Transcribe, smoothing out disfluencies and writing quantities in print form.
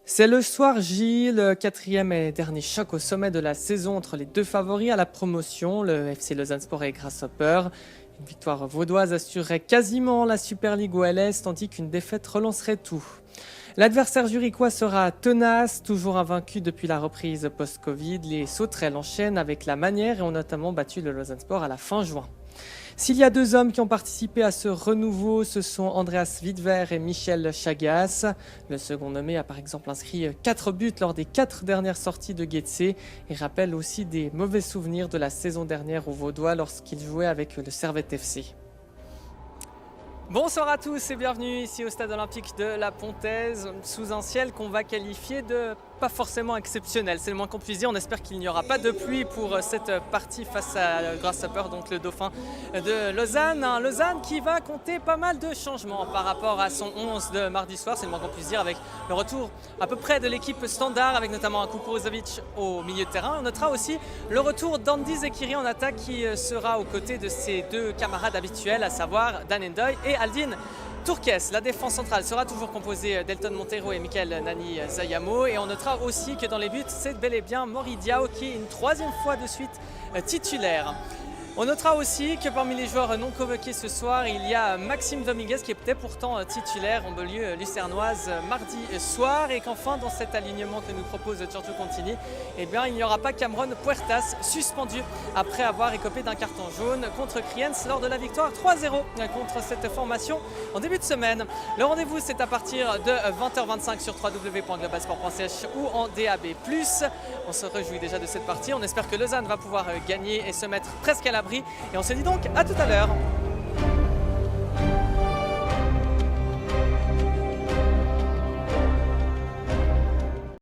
C'est le soir J, le quatrième et dernier choc au sommet de la saison entre les deux favoris à la promotion, le FC Lausanne Sport et Grasshopper. Une victoire vaudoise assurerait quasiment la Super League OLS, tandis qu'une défaite relancerait tout. L'adversaire zurichois sera tenace, toujours invaincu depuis la reprise post-Covid. Les sauterelles enchaînent avec la manière et ont notamment battu le Lausanne Sport à la fin juin. S'il y a deux hommes qui ont participé à ce renouveau, ce sont Andreas Widwer et Michel Chagas. Le second nommé a par exemple inscrit 4 buts lors des 4 dernières sorties de Getse et rappelle aussi des mauvais souvenirs de la saison dernière au Vaudois lorsqu'il jouait avec le Servette FC. Bonsoir à tous et bienvenue ici au stade olympique de la Pontaise, sous un ciel qu'on va qualifier de pas forcément exceptionnel, c'est le moins qu'on puisse dire. On espère qu'il n'y aura pas de pluie pour cette partie face à Grasshopper, donc le dauphin de Lausanne. Un Lausanne qui va compter pas mal de changements par rapport à son 11 de mardi soir, c'est le moins qu'on puisse dire, avec le retour à peu près de l'équipe standard, avec notamment un Kukuruzovic au milieu de terrain. On notera aussi le retour d'Andy Zekiri en attaque qui sera aux côtés de ses deux camarades habituels, à savoir Dan Endoy et Aldin Turques. La défense centrale sera toujours composée d'Elton Montero et Michael Nani Zayamo. Et on notera aussi que dans les buts, c'est bel et bien Mori Diao qui est une troisième fois de suite titulaire. On notera aussi que parmi les joueurs non convoqués ce soir, il y a Maxime Dominguez qui était pourtant titulaire en banlieue lucernoise mardi soir, et qu'enfin dans cet alignement que nous propose Giorgio Contini, il n'y aura pas Cameron Puertas, suspendu après avoir écopé d'un carton jaune contre Kriens lors de la victoire 3-0 contre cette formation en début de semaine. Le rendez-vous, c'est à partir de 20h25 sur www.globalsport.ch ou en DAB+. On se réjouit déjà de cette partie. On espère que Lausanne va pouvoir gagner et se mettre presque à l'abri. Et on se dit donc à tout à l'heure.